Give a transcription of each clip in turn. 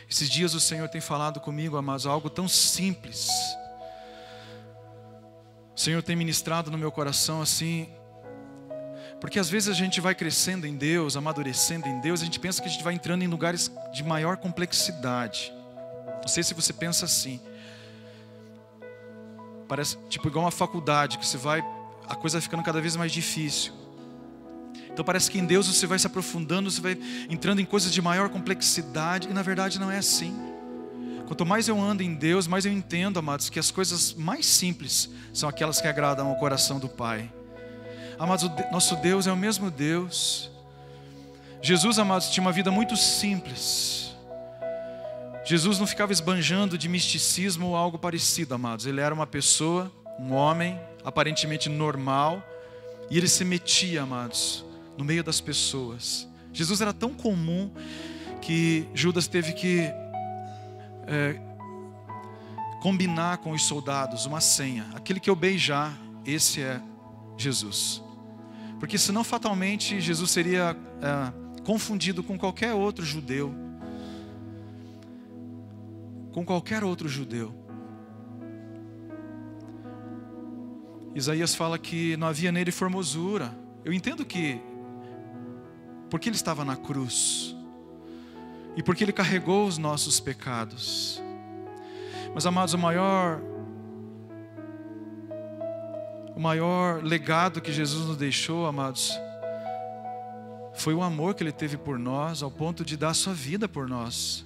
Esses dias o Senhor tem falado comigo, amados, algo tão simples. O Senhor tem ministrado no meu coração assim, porque às vezes a gente vai crescendo em Deus, amadurecendo em Deus, a gente pensa que a gente vai entrando em lugares de maior complexidade. Não sei se você pensa assim. Parece tipo igual uma faculdade, que você vai, a coisa vai ficando cada vez mais difícil. Então parece que em Deus você vai se aprofundando, você vai entrando em coisas de maior complexidade, e na verdade não é assim. Quanto mais eu ando em Deus, mais eu entendo, amados, que as coisas mais simples são aquelas que agradam ao coração do Pai. Amados, nosso Deus é o mesmo Deus. Jesus, amados, tinha uma vida muito simples. Jesus não ficava esbanjando de misticismo ou algo parecido, amados. Ele era uma pessoa, um homem, aparentemente normal, e ele se metia, amados, no meio das pessoas. Jesus era tão comum que Judas teve que combinar com os soldados uma senha. Aquele que eu beijar, esse é Jesus. Porque senão fatalmente Jesus seria confundido com qualquer outro judeu. Com qualquer outro judeu. Isaías fala que não havia nele formosura. Eu entendo que porque ele estava na cruz e porque ele carregou os nossos pecados. Mas, amados, o maior legado que Jesus nos deixou, amados, foi o amor que ele teve por nós, ao ponto de dar a sua vida por nós,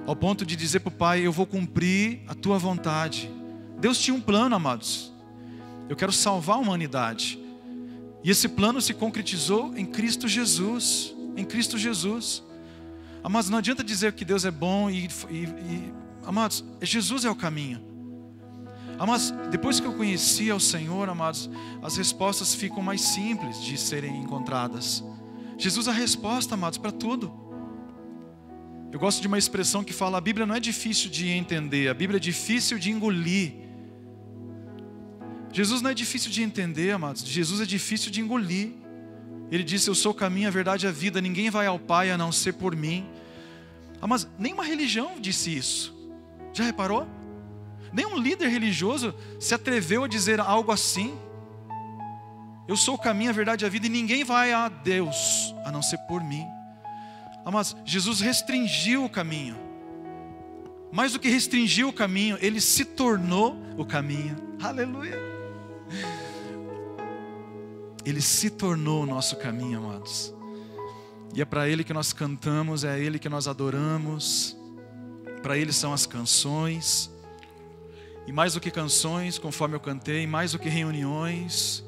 ao ponto de dizer para o Pai: eu vou cumprir a tua vontade. Deus tinha um plano, amados. Eu quero salvar a humanidade. E esse plano se concretizou em Cristo Jesus. Em Cristo Jesus. Amados, não adianta dizer que Deus é bom amados, Jesus é o caminho. Amados, depois que eu conheci ao Senhor, amados, as respostas ficam mais simples de serem encontradas. Jesus é a resposta, amados, para tudo. Eu gosto de uma expressão que fala: a Bíblia não é difícil de entender, a Bíblia é difícil de engolir. Jesus não é difícil de entender, amados. Jesus é difícil de engolir. Ele disse: eu sou o caminho, a verdade e a vida. Ninguém vai ao Pai a não ser por mim. Mas nenhuma religião disse isso. Já reparou? Nenhum líder religioso se atreveu a dizer algo assim. Eu sou o caminho, a verdade e a vida, e ninguém vai a Deus a não ser por mim. Mas Jesus restringiu o caminho. Mais do que restringiu o caminho, Ele se tornou o caminho. Aleluia! Ele se tornou o nosso caminho, amados. E é para Ele que nós cantamos, é a Ele que nós adoramos. Para Ele são as canções. E mais do que canções, conforme eu cantei, mais do que reuniões,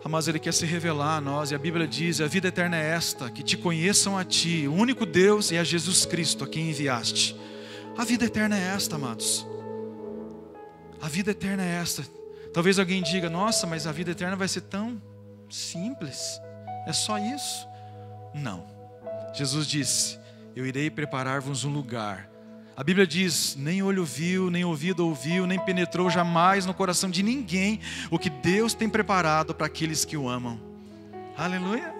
mas Ele quer se revelar a nós. E a Bíblia diz: a vida eterna é esta, que te conheçam a Ti, o único Deus, e a Jesus Cristo, a quem enviaste. A vida eterna é esta, amados. A vida eterna é esta. Talvez alguém diga: nossa, mas a vida eterna vai ser tão simples. É só isso? Não. Jesus disse: eu irei preparar-vos um lugar. A Bíblia diz: nem olho viu, nem ouvido ouviu, nem penetrou jamais no coração de ninguém o que Deus tem preparado para aqueles que o amam. Aleluia.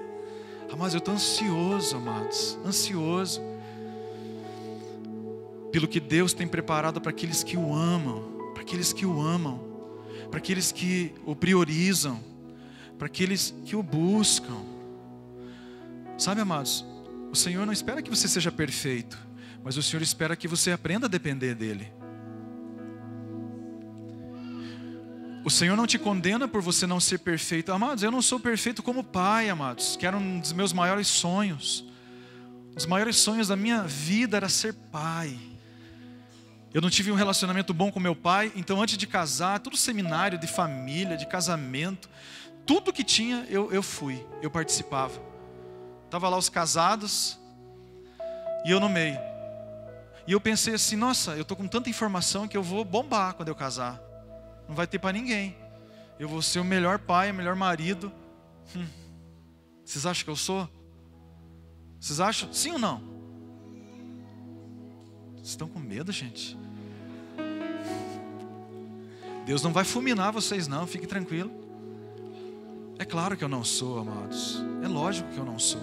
Mas eu estou ansioso, amados, ansioso pelo que Deus tem preparado para aqueles que o amam, para aqueles que o amam, para aqueles que o priorizam, para aqueles que o buscam. Sabe, amados, o Senhor não espera que você seja perfeito, mas o Senhor espera que você aprenda a depender dEle. O Senhor não te condena por você não ser perfeito. Amados, eu não sou perfeito como pai, amados, que era um dos meus maiores sonhos. Os maiores sonhos da minha vida era ser pai. Eu não tive um relacionamento bom com meu pai, então antes de casar, todo seminário de família, de casamento, tudo que tinha, eu participava. Estava lá os casados e eu no meio. E eu pensei assim: nossa, eu estou com tanta informação que eu vou bombar quando eu casar. Não vai ter para ninguém. Eu vou ser o melhor pai, o melhor marido. Vocês acham que eu sou? Vocês acham? Sim ou não? Vocês estão com medo, gente? Deus não vai fulminar vocês não, fique tranquilo. É claro que eu não sou, amados. É lógico que eu não sou.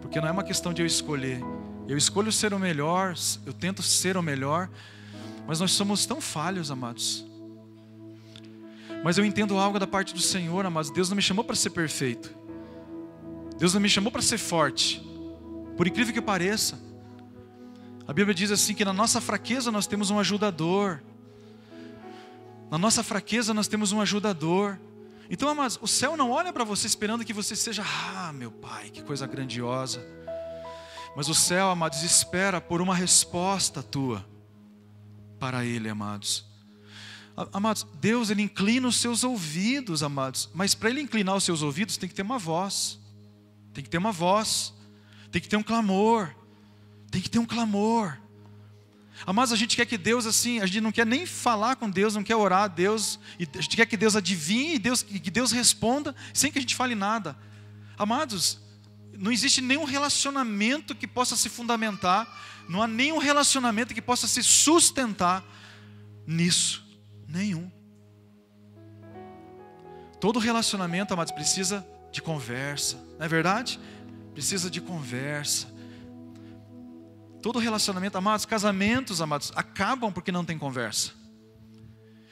Porque não é uma questão de eu escolher, Eu escolho ser o melhor, eu tento ser o melhor, mas nós somos tão falhos, amados. Mas eu entendo algo da parte do Senhor, amados. Deus não me chamou para ser perfeito. Deus não me chamou para ser forte. Por incrível que pareça, a Bíblia diz assim que na nossa fraqueza nós temos um ajudador. Na nossa fraqueza nós temos um ajudador. Então, amados, o céu não olha para você esperando que você seja, meu Pai, que coisa grandiosa. Mas o céu, amados, espera por uma resposta tua para Ele, amados. Amados, Deus, Ele inclina os seus ouvidos, amados. Mas para Ele inclinar os seus ouvidos tem que ter uma voz. Tem que ter uma voz. Tem que ter um clamor. Tem que ter um clamor. Amados, a gente quer que Deus, assim, a gente não quer nem falar com Deus, não quer orar a Deus, e a gente quer que Deus adivinhe e que Deus responda sem que a gente fale nada. Amados, não existe nenhum relacionamento que possa se fundamentar, não há nenhum relacionamento que possa se sustentar nisso, nenhum. Todo relacionamento, amados, precisa de conversa, não é verdade? Precisa de conversa. Todo relacionamento, amados, casamentos, amados, acabam porque não tem conversa.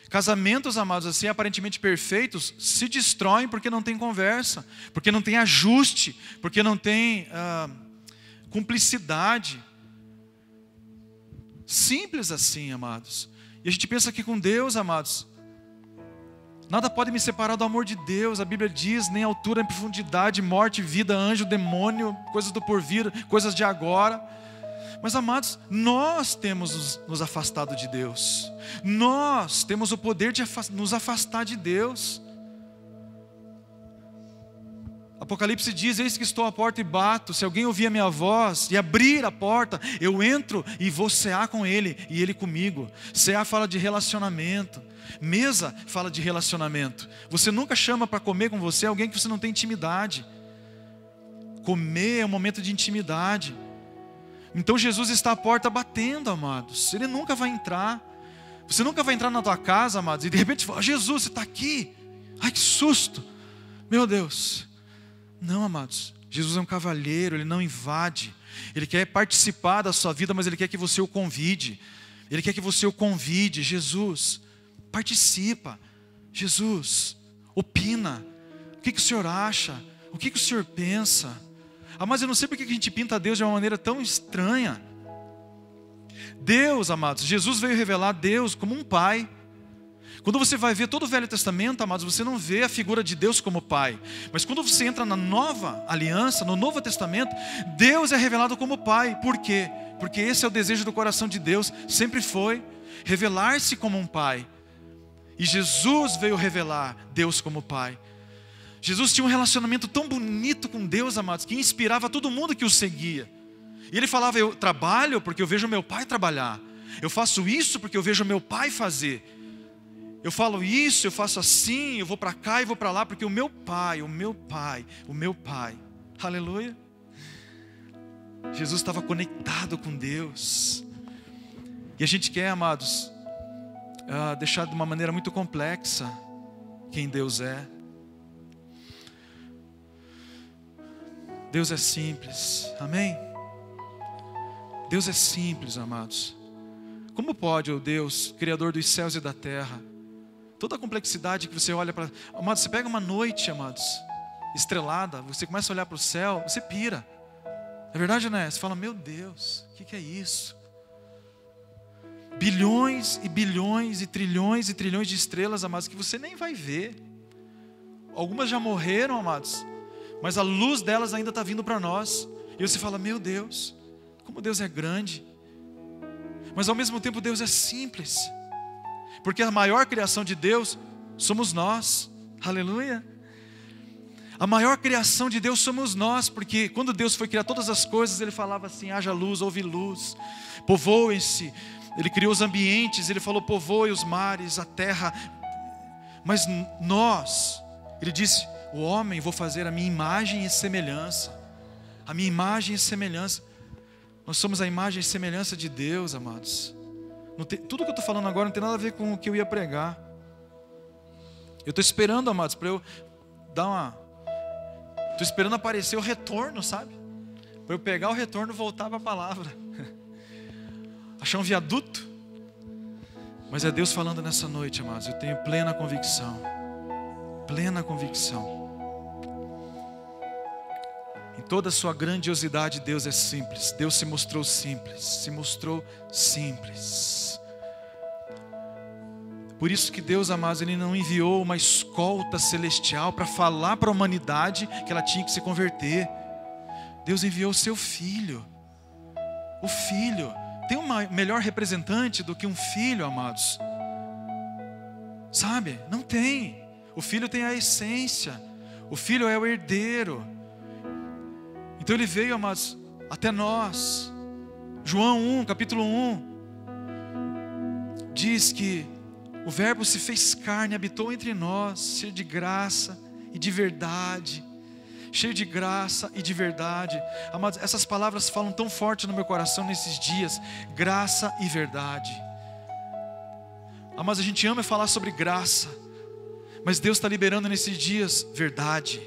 Casamentos, amados, assim, aparentemente perfeitos, se destroem porque não tem conversa, porque não tem ajuste, porque não tem cumplicidade. Simples assim, amados. E a gente pensa que com Deus, amados, nada pode me separar do amor de Deus. A Bíblia diz, nem altura, nem profundidade, morte, vida, anjo, demônio, coisas do porvir, coisas de agora. Mas, amados, nós temos nos afastado de Deus. Nós temos o poder de nos afastar de Deus. Apocalipse diz, eis que estou à porta e bato. Se alguém ouvir a minha voz e abrir a porta, eu entro e vou cear com ele e ele comigo. Cear fala de relacionamento. Mesa fala de relacionamento. Você nunca chama para comer com você alguém que você não tem intimidade. Comer é um momento de intimidade. Então Jesus está à porta batendo, amados. Ele nunca vai entrar. Você nunca vai entrar na tua casa, amados, e de repente fala, Jesus, você está aqui. Ai, que susto. Meu Deus. Não, amados. Jesus é um cavalheiro, Ele não invade. Ele quer participar da sua vida, mas Ele quer que você o convide. Ele quer que você o convide. Jesus, participa. Jesus, opina. O que o Senhor acha? O que o Senhor pensa? Mas eu não sei porque que a gente pinta Deus de uma maneira tão estranha. Deus, amados, Jesus veio revelar Deus como um pai. Quando você vai ver todo o Velho Testamento, amados, você não vê a figura de Deus como pai. Mas quando você entra na nova aliança, no Novo Testamento, Deus é revelado como pai. Por quê? Porque esse é o desejo do coração de Deus, sempre foi revelar-se como um pai. E Jesus veio revelar Deus como pai. Jesus tinha um relacionamento tão bonito com Deus, amados, que inspirava todo mundo que o seguia. E ele falava, eu trabalho porque eu vejo meu pai trabalhar. Eu faço isso porque eu vejo meu pai fazer. Eu falo isso, eu faço assim, eu vou para cá e vou para lá, porque o meu pai, aleluia. Jesus estava conectado com Deus. E a gente quer, amados, deixar de uma maneira muito complexa quem Deus é. Deus é simples, amém? Deus é simples, amados. Como pode, ó Deus, Criador dos céus e da terra, toda a complexidade que você olha para... Amados, você pega uma noite, amados, estrelada, você começa a olhar para o céu, você pira. É verdade, né? Você fala, meu Deus, o que é isso? Bilhões e bilhões e trilhões de estrelas, amados, que você nem vai ver. Algumas já morreram, amados, mas a luz delas ainda está vindo para nós. E você fala, meu Deus, como Deus é grande. Mas ao mesmo tempo Deus é simples. Porque a maior criação de Deus somos nós. Aleluia. A maior criação de Deus somos nós. Porque quando Deus foi criar todas as coisas, Ele falava assim, haja luz, houve luz. Povoem-se. Ele criou os ambientes, Ele falou, povoe os mares, a terra. Mas nós, Ele disse, o homem, vou fazer a minha imagem e semelhança. A minha imagem e semelhança. Nós somos a imagem e semelhança de Deus, amados. Tudo que eu estou falando agora não tem nada a ver com o que eu ia pregar. Eu estou esperando, amados, para eu dar uma... Estou esperando aparecer o retorno, sabe? para eu pegar o retorno e voltar para a palavra. Achar um viaduto. Mas é Deus falando nessa noite, amados. Eu tenho plena convicção. Plena convicção. Em toda a sua grandiosidade, Deus é simples. Deus se mostrou simples. Se mostrou simples. Por isso que Deus, amados, Ele não enviou uma escolta celestial para falar para a humanidade que ela tinha que se converter. Deus enviou o seu Filho. O Filho. Tem um melhor representante do que um filho, amados? Sabe? Não tem. O Filho tem a essência. O Filho é o herdeiro. Então Ele veio, amados, até nós. João 1, capítulo 1, diz que o Verbo se fez carne, habitou entre nós, cheio de graça e de verdade. Cheio de graça e de verdade. Amados, essas palavras falam tão forte no meu coração nesses dias. Graça e verdade. Amados, a gente ama falar sobre graça, mas Deus está liberando nesses dias verdade.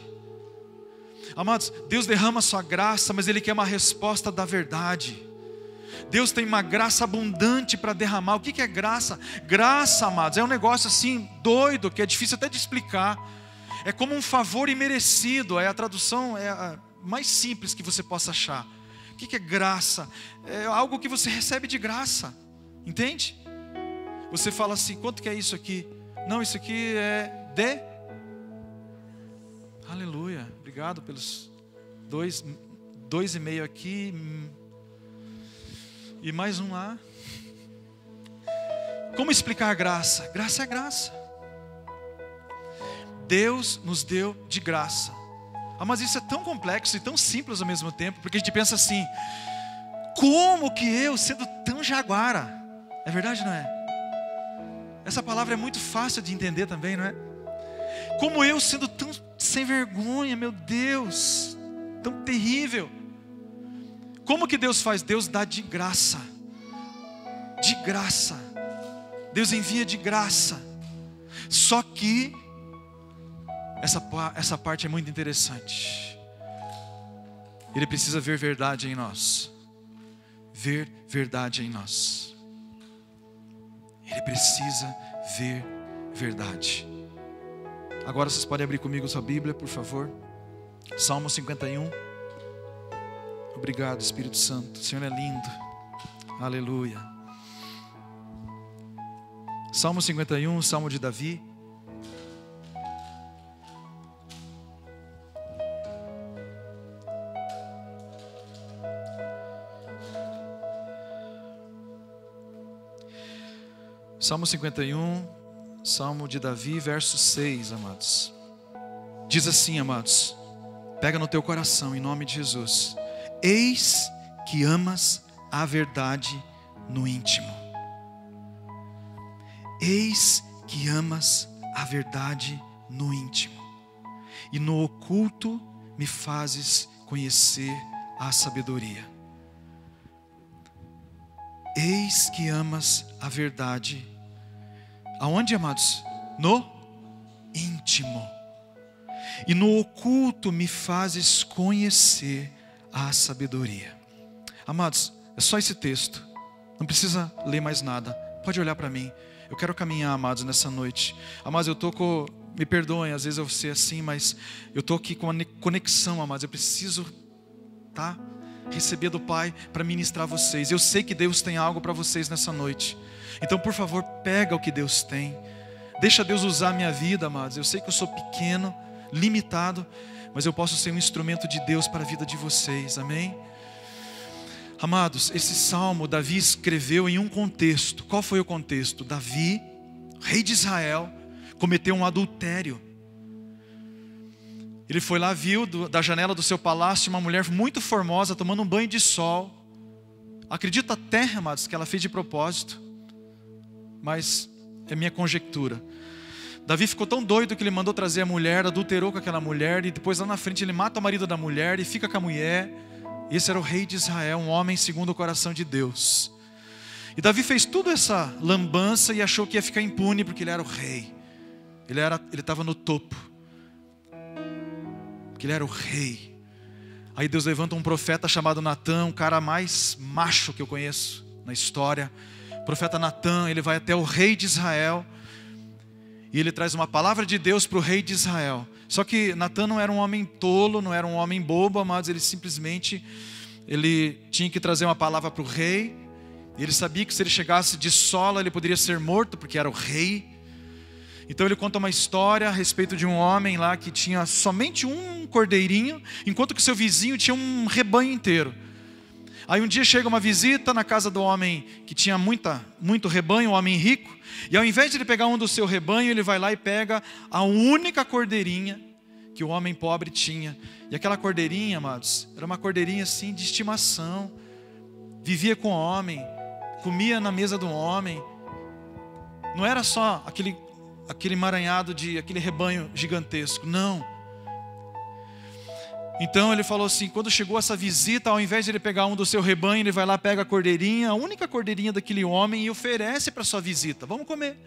Amados, Deus derrama a sua graça, mas Ele quer uma resposta da verdade. Deus tem uma graça abundante para derramar. O que é graça? Graça, amados, é um negócio assim doido, que é difícil até de explicar. É como um favor imerecido. A tradução é a mais simples que você possa achar. O que é graça? É algo que você recebe de graça. Entende? Você fala assim, quanto que é isso aqui? Não, isso aqui é de... Aleluia. Obrigado pelos 2,5 aqui. E mais um lá. Como explicar a graça? Graça é graça. Deus nos deu de graça. Mas isso é tão complexo e tão simples ao mesmo tempo, porque a gente pensa assim, como que eu, sendo tão jaguara? É verdade, não é? Essa palavra é muito fácil de entender também, não é? Como eu, sendo tão sem vergonha, meu Deus, tão terrível. Como que Deus faz? Deus dá de graça. De graça. Deus envia de graça. Só que essa parte é muito interessante. Ele precisa ver verdade em nós. Ver verdade em nós. Ele precisa ver verdade. Agora vocês podem abrir comigo sua Bíblia, por favor. Salmo 51. Obrigado, Espírito Santo. O Senhor é lindo. Aleluia. Salmo 51, Salmo de Davi. Salmo 51, Salmo de Davi, verso 6, amados. Diz assim, amados. Pega no teu coração, em nome de Jesus. Eis que amas a verdade no íntimo. Eis que amas a verdade no íntimo. E no oculto me fazes conhecer a sabedoria. Eis que amas a verdade. Aonde, amados? No íntimo. E no oculto me fazes conhecer a sabedoria. Amados, é só esse texto. Não precisa ler mais nada. Pode olhar para mim. Eu quero caminhar, amados, nessa noite. Amados, eu estou com... Me perdoem, às vezes eu vou ser assim, mas eu estou aqui com uma conexão, amados. Eu preciso, tá? Receber do Pai para ministrar vocês. Eu sei que Deus tem algo para vocês nessa noite. Então, por favor, pega o que Deus tem. Deixa Deus usar a minha vida, amados. Eu sei que eu sou pequeno, limitado, mas eu posso ser um instrumento de Deus para a vida de vocês. Amém? Amados, esse salmo Davi escreveu em um contexto. Qual foi o contexto? Davi, rei de Israel, cometeu um adultério. Ele foi lá, viu da janela do seu palácio uma mulher muito formosa tomando um banho de sol. Acredito até, amados, que ela fez de propósito, mas é minha conjectura. Davi ficou tão doido que ele mandou trazer a mulher, adulterou com aquela mulher, e depois lá na frente ele mata o marido da mulher e fica com a mulher. Esse era o rei de Israel, um homem segundo o coração de Deus. E Davi fez toda essa lambança e achou que ia ficar impune porque ele era o rei. Ele estava no topo. Porque ele era o rei. Aí Deus levanta um profeta chamado Natã, um cara mais macho que eu conheço na história. O profeta Natã, ele vai até o rei de Israel e ele traz uma palavra de Deus para o rei de Israel. Só que Natã não era um homem tolo, não era um homem bobo, mas ele simplesmente tinha que trazer uma palavra para o rei. E ele sabia que se ele chegasse de sola, ele poderia ser morto, porque era o rei. Então ele conta uma história a respeito de um homem lá que tinha somente um cordeirinho, enquanto que seu vizinho tinha um rebanho inteiro. Aí um dia chega uma visita na casa do homem que tinha muito rebanho, um homem rico, e ao invés de ele pegar um do seu rebanho, ele vai lá e pega a única cordeirinha que o homem pobre tinha. E aquela cordeirinha, amados, era uma cordeirinha assim de estimação, vivia com o homem, comia na mesa do homem. Não era só aquele emaranhado aquele rebanho gigantesco, não. Então ele falou assim, quando chegou essa visita, ao invés de ele pegar um do seu rebanho, ele vai lá, pega a cordeirinha, a única cordeirinha daquele homem, e oferece para sua visita, vamos comer.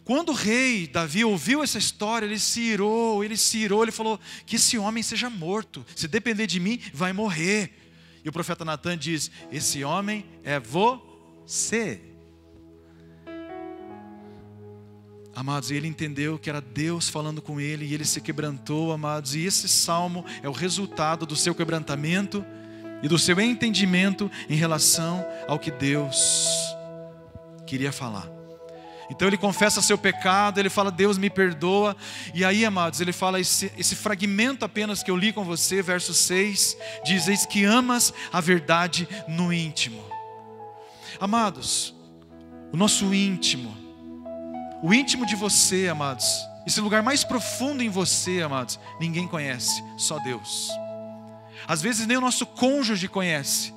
Quando o rei Davi ouviu essa história, ele se irou, ele falou, que esse homem seja morto, se depender de mim, vai morrer. E o profeta Natã diz, esse homem é você. Amados, e ele entendeu que era Deus falando com ele, e ele se quebrantou, amados, e esse salmo é o resultado do seu quebrantamento e do seu entendimento em relação ao que Deus queria falar. Então ele confessa seu pecado, ele fala, Deus me perdoa, e aí, amados, ele fala esse fragmento apenas que eu li com você, verso 6, diz, eis que amas a verdade no íntimo. Amados, o nosso íntimo, o íntimo de você, amados, esse lugar mais profundo em você, amados, ninguém conhece, só Deus. Às vezes nem o nosso cônjuge conhece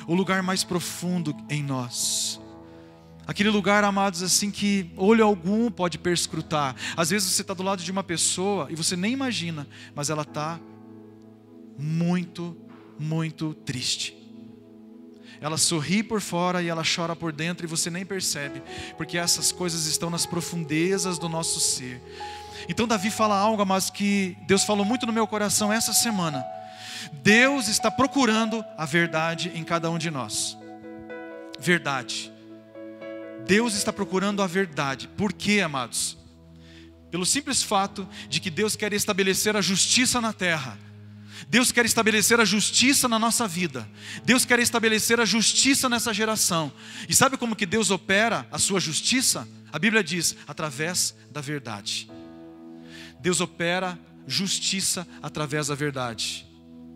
o lugar mais profundo em nós. Aquele lugar, amados, assim que olho algum pode perscrutar. Às vezes você está do lado de uma pessoa e você nem imagina, mas ela está muito, muito triste. Ela sorri por fora e ela chora por dentro e você nem percebe, porque essas coisas estão nas profundezas do nosso ser. Então Davi fala algo, mas que Deus falou muito no meu coração essa semana. Deus está procurando a verdade em cada um de nós. Verdade. Deus está procurando a verdade. Por quê, amados? Pelo simples fato de que Deus quer estabelecer a justiça na terra. Deus quer estabelecer a justiça na nossa vida. Deus quer estabelecer a justiça nessa geração. E sabe como que Deus opera a sua justiça? A Bíblia diz, através da verdade. Deus opera justiça através da verdade.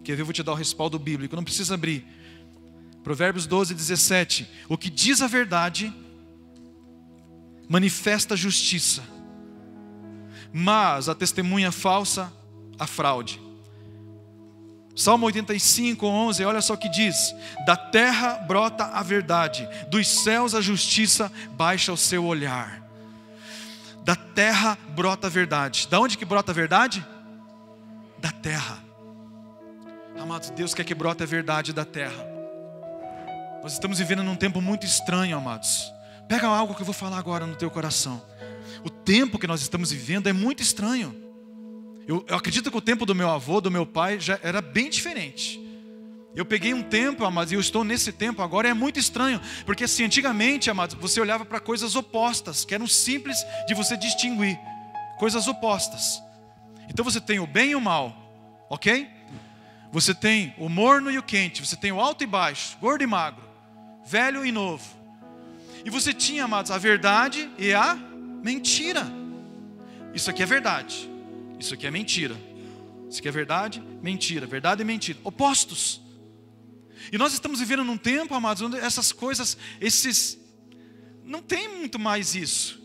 Quer ver? Eu vou te dar o respaldo bíblico, não precisa abrir. Provérbios 12, 17. O que diz a verdade manifesta a justiça, mas a testemunha falsa, a fraude. Salmo 85, 11, olha só o que diz: da terra brota a verdade, dos céus a justiça baixa o seu olhar. Da terra brota a verdade. Da onde que brota a verdade? Da terra. Amados, Deus quer que brote a verdade da terra. Nós estamos vivendo num tempo muito estranho, amados. Pega algo que eu vou falar agora no teu coração. O tempo que nós estamos vivendo é muito estranho. Eu acredito que o tempo do meu avô, do meu pai, já era bem diferente. Eu peguei um tempo, amados, e eu estou nesse tempo agora, é muito estranho. Porque assim, antigamente, amados, você olhava para coisas opostas, que eram simples de você distinguir. Coisas opostas. Então você tem o bem e o mal, ok? Você tem o morno e o quente, você tem o alto e baixo, gordo e magro, velho e novo. E você tinha, amados, a verdade e a mentira. Isso aqui é verdade, isso aqui é mentira. Isso aqui é verdade, mentira, verdade e mentira, opostos. E nós estamos vivendo num tempo, amados, onde essas coisas, não tem muito mais isso.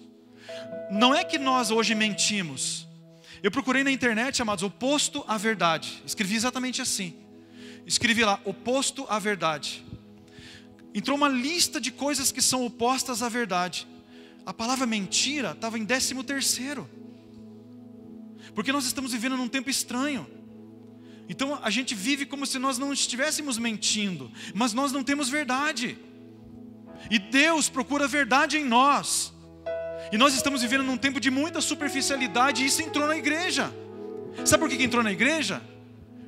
Não é que nós hoje mentimos. Eu procurei na internet, amados, oposto à verdade. Escrevi exatamente assim. Escrevi lá, oposto à verdade. Entrou uma lista de coisas que são opostas à verdade. A palavra mentira estava em 13º. Porque nós estamos vivendo num tempo estranho. Então a gente vive como se nós não estivéssemos mentindo, mas nós não temos verdade. E Deus procura a verdade em nós. E nós estamos vivendo num tempo de muita superficialidade, e isso entrou na igreja. Sabe por que entrou na igreja?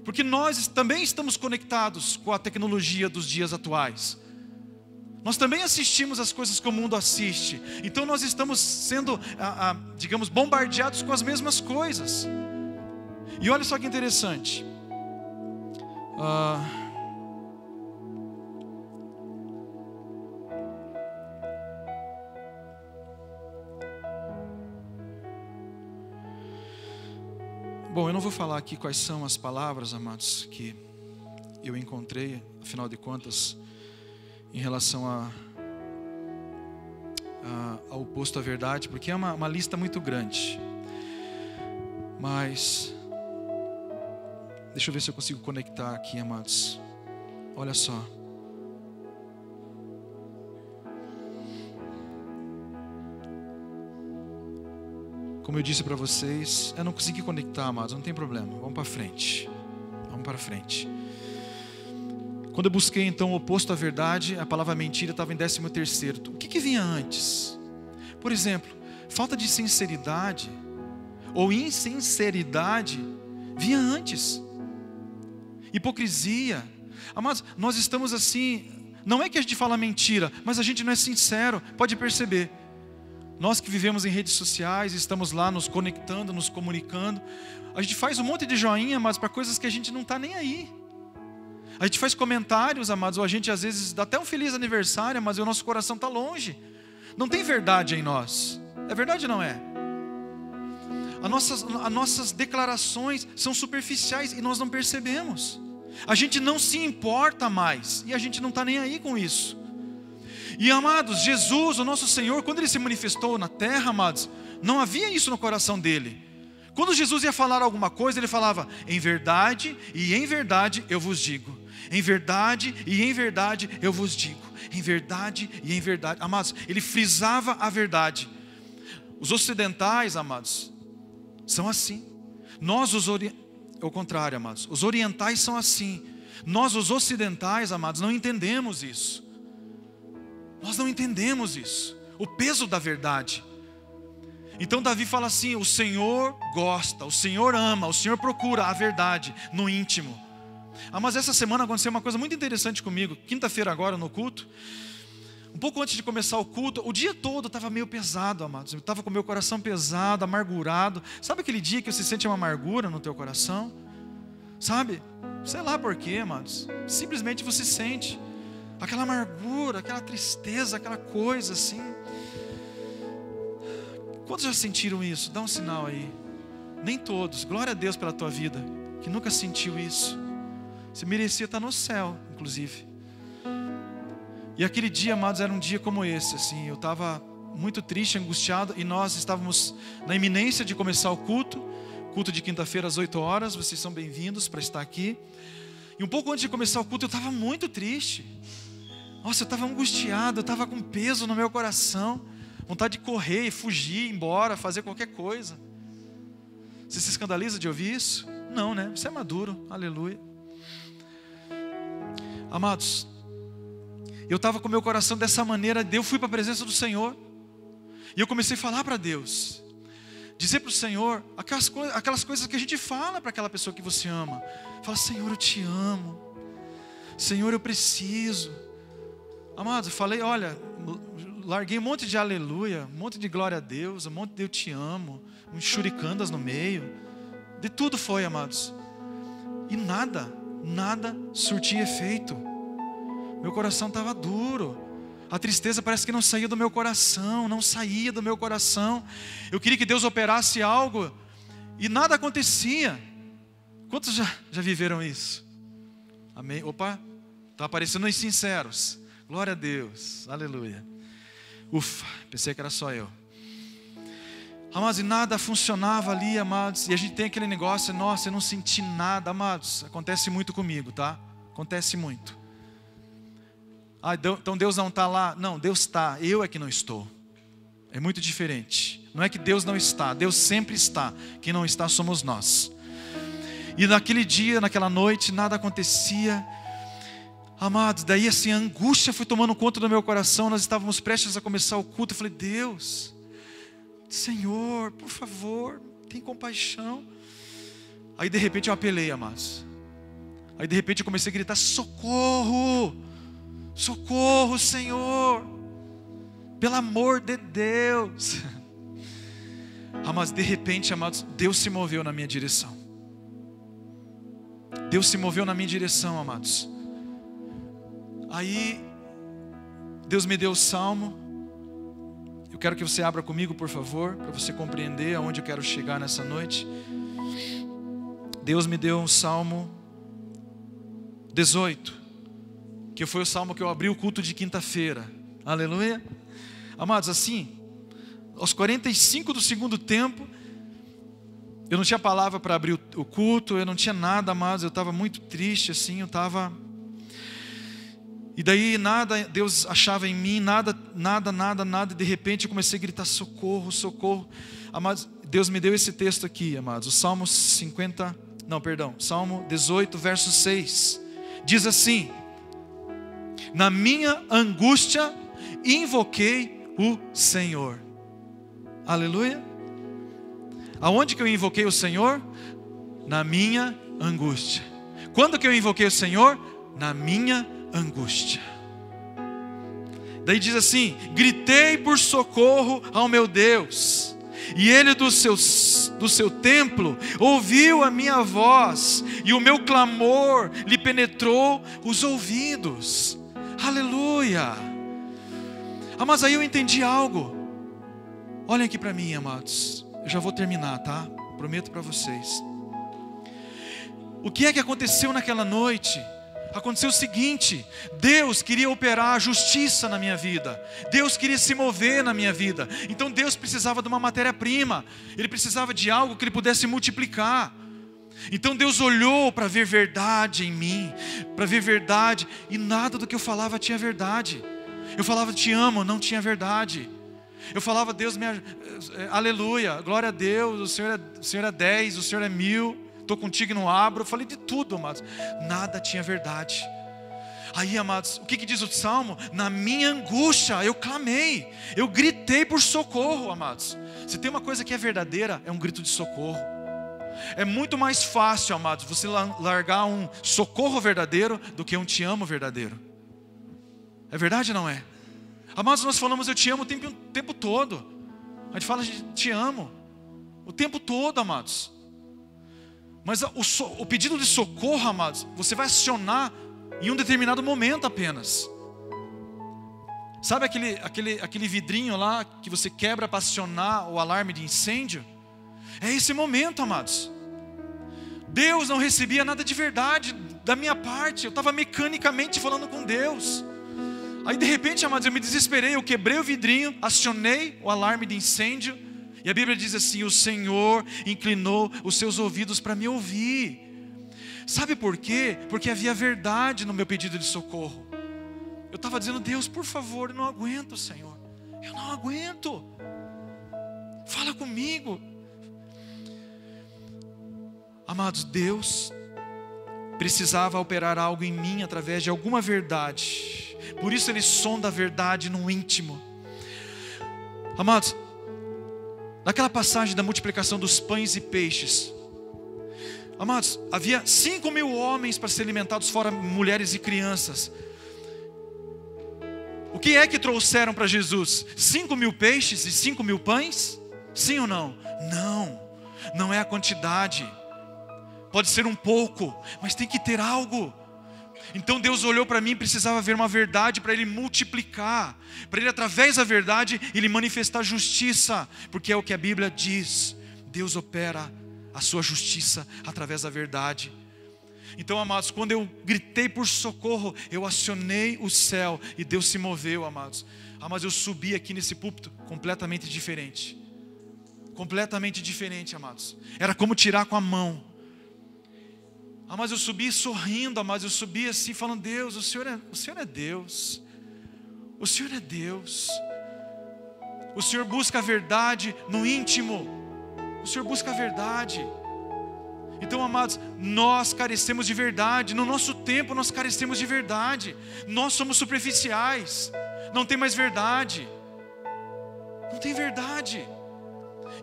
Porque nós também estamos conectados com a tecnologia dos dias atuais. Nós também assistimos as coisas que o mundo assiste. Então nós estamos sendo, digamos, bombardeados com as mesmas coisas. E olha só que interessante. Bom, eu não vou falar aqui quais são as palavras, amados, que eu encontrei, afinal de contas, em relação ao oposto à verdade, porque é uma lista muito grande. Mas deixa eu ver se eu consigo conectar aqui, amados. Olha só. Como eu disse para vocês, eu não consegui conectar, amados, não tem problema. Vamos para frente. Vamos para frente. Quando eu busquei então o oposto à verdade, a palavra mentira estava em 13º. O que vinha antes? Por exemplo, falta de sinceridade ou insinceridade vinha antes. Hipocrisia. Amados, nós estamos assim, não é que a gente fala mentira, mas a gente não é sincero, pode perceber. Nós que vivemos em redes sociais, estamos lá nos conectando, nos comunicando, a gente faz um monte de joinha, mas para coisas que a gente não está nem aí. A gente faz comentários, amados, ou a gente às vezes dá até um feliz aniversário, mas o nosso coração está longe. Não tem verdade em nós. É verdade ou não é? As nossas declarações são superficiais e nós não percebemos. A gente não se importa mais e a gente não está nem aí com isso. E amados, Jesus, o nosso Senhor, quando Ele se manifestou na terra, amados, não havia isso no coração dele. Quando Jesus ia falar alguma coisa, Ele falava: em verdade e em verdade eu vos digo. Em verdade e em verdade eu vos digo. Em verdade e em verdade. Amados, Ele frisava a verdade. Os ocidentais, amados, são assim. Nós ao contrário, amados, os orientais são assim. Nós os ocidentais, amados, não entendemos isso. Nós não entendemos isso, o peso da verdade. Então Davi fala assim: o Senhor gosta, o Senhor ama, o Senhor procura a verdade no íntimo. Mas essa semana aconteceu uma coisa muito interessante comigo. Quinta-feira agora no culto, um pouco antes de começar o culto, o dia todo estava meio pesado, amados. Eu estava com o meu coração pesado, amargurado. Sabe aquele dia que você sente uma amargura no teu coração? Sabe? Sei lá porquê, amados. Simplesmente você sente aquela amargura, aquela tristeza, aquela coisa assim. Quantos já sentiram isso? Dá um sinal aí. Nem todos. Glória a Deus pela tua vida, que nunca sentiu isso. Você merecia estar no céu, inclusive. E aquele dia, amados, era um dia como esse, assim. Eu estava muito triste, angustiado, e nós estávamos na iminência de começar o culto de quinta-feira às 8 horas. Vocês são bem-vindos para estar aqui. E um pouco antes de começar o culto, eu estava muito triste. Nossa, eu estava angustiado, eu estava com peso no meu coração, vontade de correr, fugir, ir embora, fazer qualquer coisa. Você se escandaliza de ouvir isso? Não, né? Você é maduro, aleluia. Amados, eu estava com o meu coração dessa maneira, eu fui para a presença do Senhor, e eu comecei a falar para Deus, dizer para o Senhor aquelas coisas que a gente fala para aquela pessoa que você ama. Fala: Senhor, eu te amo, Senhor, eu preciso. Amados, eu falei, olha, larguei um monte de aleluia, um monte de glória a Deus, um monte de eu te amo, uns churicandas no meio, de tudo foi, amados. E nada surtia efeito. Meu coração estava duro. A tristeza parece que não saía do meu coração, Eu queria que Deus operasse algo e nada acontecia. Quantos já viveram isso? Amém? Opa, está aparecendo os sinceros. Glória a Deus, aleluia. Ufa, pensei que era só eu. Amados, e nada funcionava ali, amados. E a gente tem aquele negócio: nossa, eu não senti nada, amados. Acontece muito comigo, tá? Acontece muito. Então Deus não está lá. Não, Deus está, eu é que não estou. É muito diferente. Não é que Deus não está, Deus sempre está. Quem não está somos nós. E naquele dia, naquela noite, nada acontecia. Amados, daí assim a angústia foi tomando conta do meu coração. Nós estávamos prestes a começar o culto. Eu falei: Deus, Senhor, por favor, tem compaixão. Aí de repente eu apelei, amados. Aí de repente eu comecei a gritar: socorro, socorro, Senhor, pelo amor de Deus. Mas de repente, amados, Deus se moveu na minha direção. Deus se moveu na minha direção, amados. Aí Deus me deu o salmo. Eu quero que você abra comigo, por favor, para você compreender aonde eu quero chegar nessa noite. Deus me deu um salmo 18, que foi o salmo que eu abri o culto de quinta-feira. Aleluia. Amados, assim, aos 45 do segundo tempo, eu não tinha palavra para abrir o culto, eu não tinha nada, amados, eu estava muito triste, assim, e daí nada Deus achava em mim, nada, e de repente eu comecei a gritar: socorro, socorro. Amados, Deus me deu esse texto aqui, amados, o Salmo 18, verso 6, diz assim: na minha angústia invoquei o Senhor. Aleluia. Aonde que eu invoquei o Senhor? Na minha angústia. Quando que eu invoquei o Senhor? Na minha angústia. Daí diz assim: gritei por socorro ao meu Deus, e Ele do seu templo ouviu a minha voz, e o meu clamor lhe penetrou os ouvidos. Aleluia. Mas aí eu entendi algo. Olhem aqui para mim, amados. Eu já vou terminar, tá? Prometo para vocês. O que é que aconteceu naquela noite? Aconteceu o seguinte: Deus queria operar a justiça na minha vida. Deus queria se mover na minha vida. Então Deus precisava de uma matéria-prima. Ele precisava de algo que Ele pudesse multiplicar. Então Deus olhou para ver verdade em mim, para ver verdade, e nada do que eu falava tinha verdade. Eu falava te amo, não tinha verdade. Eu falava Deus aleluia, glória a Deus, o Senhor é 10, o Senhor é 1000, estou contigo e não abro. Eu falei de tudo, amados, nada tinha verdade. Aí, amados, o que diz o Salmo? Na minha angústia eu clamei, eu gritei por socorro, amados. Se tem uma coisa que é verdadeira, é um grito de socorro. É muito mais fácil, amados, você largar um socorro verdadeiro do que um te amo verdadeiro. É verdade ou não é? Amados, nós falamos eu te amo o tempo todo. A gente fala te amo o tempo todo, amados. Mas o pedido de socorro, amados, você vai acionar em um determinado momento apenas. Sabe aquele vidrinho lá que você quebra para acionar o alarme de incêndio? É esse momento, amados. Deus não recebia nada de verdade da minha parte. Eu estava mecanicamente falando com Deus. Aí de repente, amados, eu me desesperei, eu quebrei o vidrinho, acionei o alarme de incêndio, e a Bíblia diz assim: o Senhor inclinou os seus ouvidos para me ouvir. Sabe por quê? Porque havia verdade no meu pedido de socorro. Eu estava dizendo: Deus, por favor, eu não aguento, Senhor, eu não aguento, fala comigo. Amados, Deus precisava operar algo em mim através de alguma verdade. Por isso Ele sonda a verdade no íntimo. Amados, naquela passagem da multiplicação dos pães e peixes, amados, havia 5.000 homens para ser alimentados, fora mulheres e crianças. O que é que trouxeram para Jesus? 5.000 peixes e 5.000 pães? Sim ou não? Não é a quantidade. Pode ser um pouco, mas tem que ter algo. Então Deus olhou para mim, precisava ver uma verdade para Ele multiplicar, para Ele através da verdade Ele manifestar justiça, porque é o que a Bíblia diz. Deus opera a sua justiça através da verdade. Então, amados, quando eu gritei por socorro, eu acionei o céu e Deus se moveu, amados. Mas eu subi aqui nesse púlpito completamente diferente. Completamente diferente, amados. Era como tirar com a mão. Mas eu subi sorrindo, mas eu subi assim falando: Deus, o Senhor é Deus. O Senhor é Deus. O Senhor busca a verdade no íntimo. O Senhor busca a verdade. Então, amados, nós carecemos de verdade. No nosso tempo nós carecemos de verdade. Nós somos superficiais. Não tem mais verdade. Não tem verdade.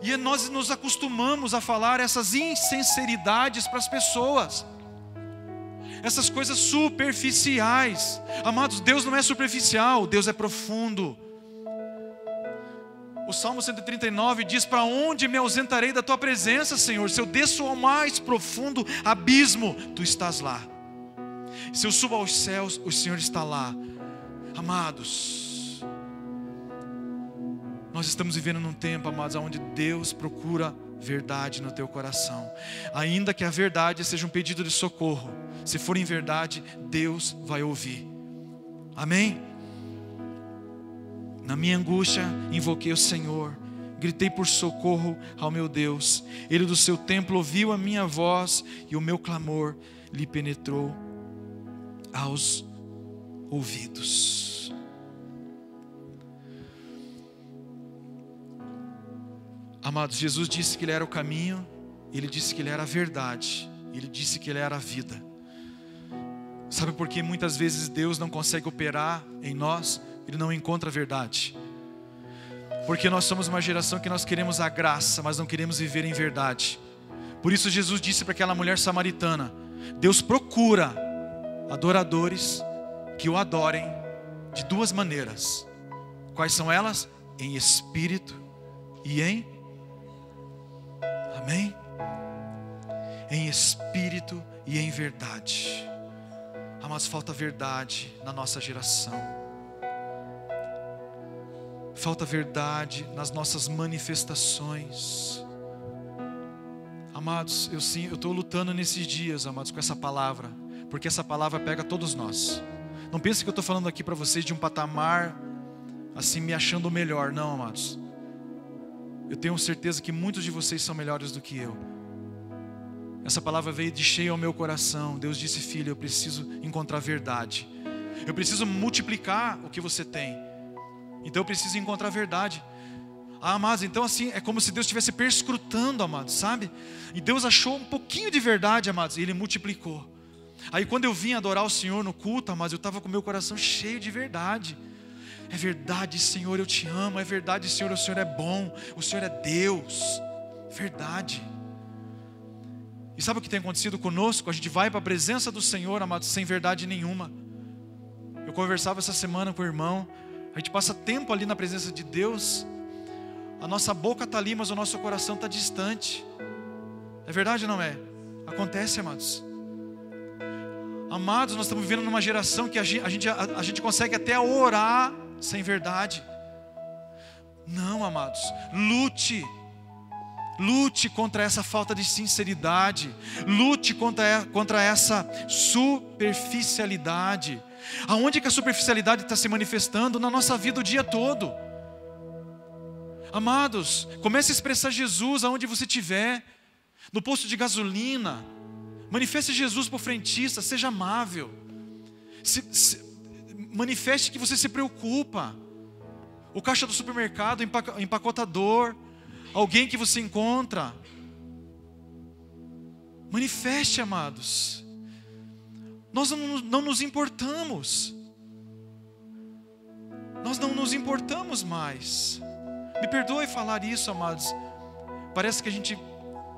E nós nos acostumamos a falar essas insinceridades para as pessoas. essas coisas superficiais. Amados, Deus não é superficial, Deus é profundo. O Salmo 139 diz: para onde me ausentarei da tua presença, Senhor? Se eu desço ao mais profundo abismo, tu estás lá. Se eu subo aos céus, o Senhor está lá. Amados, nós estamos vivendo num tempo, amados, onde Deus procura verdade no teu coração. Ainda que a verdade seja um pedido de socorro, se for em verdade, Deus vai ouvir. Amém? Na minha angústia, invoquei o Senhor, gritei por socorro ao meu Deus. Ele do seu templo ouviu a minha voz, e o meu clamor lhe penetrou aos ouvidos. Amados, Jesus disse que Ele era o caminho, Ele disse que Ele era a verdade, Ele disse que Ele era a vida. Sabe por que muitas vezes Deus não consegue operar em nós? Ele não encontra a verdade. Porque nós somos uma geração que nós queremos a graça, mas não queremos viver em verdade. Por isso Jesus disse para aquela mulher samaritana: Deus procura adoradores que o adorem de duas maneiras. Quais são elas? Em espírito e em... Amém? Em espírito e em verdade. Mas falta verdade na nossa geração. Falta verdade nas nossas manifestações. Amados, eu estou lutando nesses dias, amados, com essa palavra, porque essa palavra pega todos nós. Não pense que eu estou falando aqui para vocês de um patamar assim, me achando melhor. Não, amados. Eu tenho certeza que muitos de vocês são melhores do que eu. Essa palavra veio de cheio ao meu coração. Deus disse: filho, eu preciso encontrar verdade. Eu preciso multiplicar o que você tem. Então eu preciso encontrar verdade. Amados, então assim, é como se Deus estivesse perscrutando, amados, sabe? E Deus achou um pouquinho de verdade, amados, e Ele multiplicou. Aí quando eu vim adorar o Senhor no culto, amados, eu estava com o meu coração cheio de verdade. É verdade, Senhor, eu te amo. É verdade, Senhor, o Senhor é bom. O Senhor é Deus. Verdade. E sabe o que tem acontecido conosco? A gente vai para a presença do Senhor, amados, sem verdade nenhuma. Eu conversava essa semana com o irmão. A gente passa tempo ali na presença de Deus. A nossa boca está ali, mas o nosso coração está distante. É verdade ou não é? Acontece, amados. Amados, nós estamos vivendo numa geração que a gente consegue até orar sem verdade. Não, amados, lute contra essa falta de sinceridade. Lute contra essa superficialidade. Aonde que a superficialidade está se manifestando? Na nossa vida o dia todo. Amados, comece a expressar Jesus aonde você estiver. No posto de gasolina, manifeste Jesus para o frentista. Seja amável. Manifeste que você se preocupa. O caixa do supermercado, o empacotador, alguém que você encontra. Manifeste, amados. Nós não nos importamos. Nós não nos importamos mais. Me perdoe falar isso, amados. Parece que a gente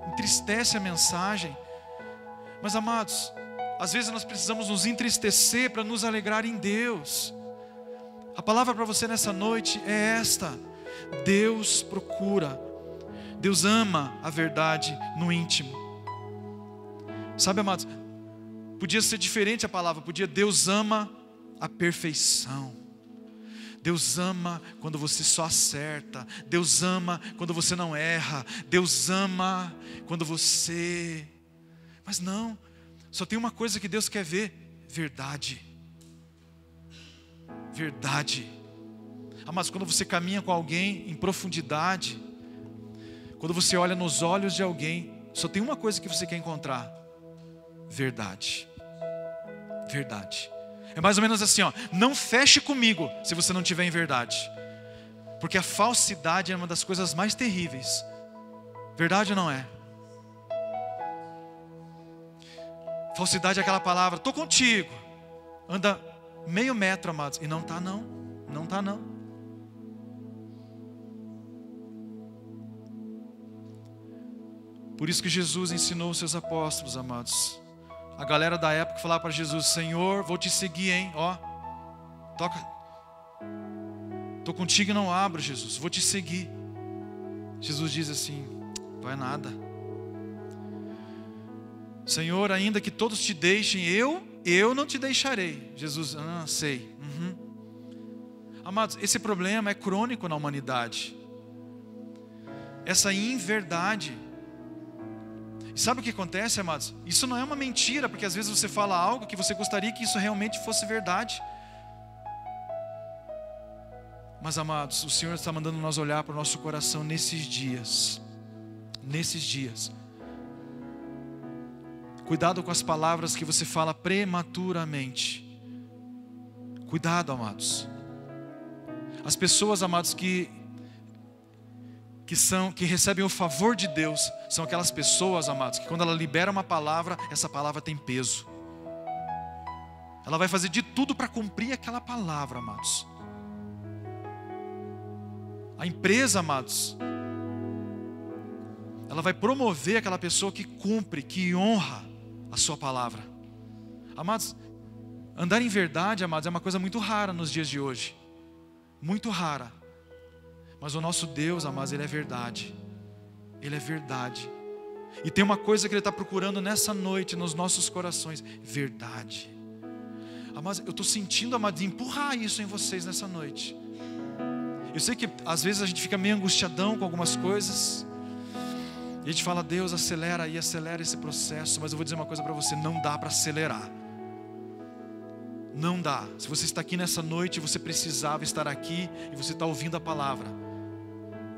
entristece a mensagem. Mas, amados, às vezes nós precisamos nos entristecer para nos alegrar em Deus. A palavra para você nessa noite é esta: Deus procura, Deus ama a verdade no íntimo. Sabe, amados, podia ser diferente a palavra, podia: Deus ama a perfeição. Deus ama quando você só acerta. Deus ama quando você não erra. Deus ama quando você... Mas não, só tem uma coisa que Deus quer ver: verdade. Verdade. Mas quando você caminha com alguém em profundidade, quando você olha nos olhos de alguém, só tem uma coisa que você quer encontrar: verdade. Verdade. É mais ou menos assim, ó: não feche comigo se você não tiver em verdade. Porque a falsidade é uma das coisas mais terríveis. Verdade ou não é? Falsidade é aquela palavra: estou contigo. Anda meio metro, amados, e não está não. Não está não. Por isso que Jesus ensinou os seus apóstolos, amados: A galera da época falava para Jesus: Senhor, vou te seguir, hein? Ó, toca. Estou contigo e não abro, Jesus, vou te seguir. Jesus diz assim: vai nada. Senhor, ainda que todos te deixem, eu não te deixarei. Jesus, sei. Amados, esse problema é crônico na humanidade. Essa inverdade. E sabe o que acontece, amados? Isso não é uma mentira, porque às vezes você fala algo que você gostaria que isso realmente fosse verdade. Mas, amados, o Senhor está mandando nós olhar para o nosso coração nesses dias. Nesses dias. Cuidado com as palavras que você fala prematuramente. Cuidado, amados. As pessoas, amados, que recebem o favor de Deus, são aquelas pessoas, amados, que quando ela libera uma palavra, essa palavra tem peso. Ela vai fazer de tudo para cumprir aquela palavra, amados. A empresa, amados, ela vai promover aquela pessoa que cumpre, que honra a sua palavra. Amados, andar em verdade, amados, é uma coisa muito rara nos dias de hoje. Muito rara. Mas o nosso Deus, amados, Ele é verdade. Ele é verdade. E tem uma coisa que Ele está procurando nessa noite, nos nossos corações: verdade. Amados, eu estou sentindo, amados, empurrar isso em vocês nessa noite. Eu sei que às vezes a gente fica meio angustiadão com algumas coisas. E a gente fala: Deus, acelera aí, acelera esse processo. Mas eu vou dizer uma coisa para você: não dá para acelerar. Não dá. Se você está aqui nessa noite, você precisava estar aqui e você está ouvindo a palavra.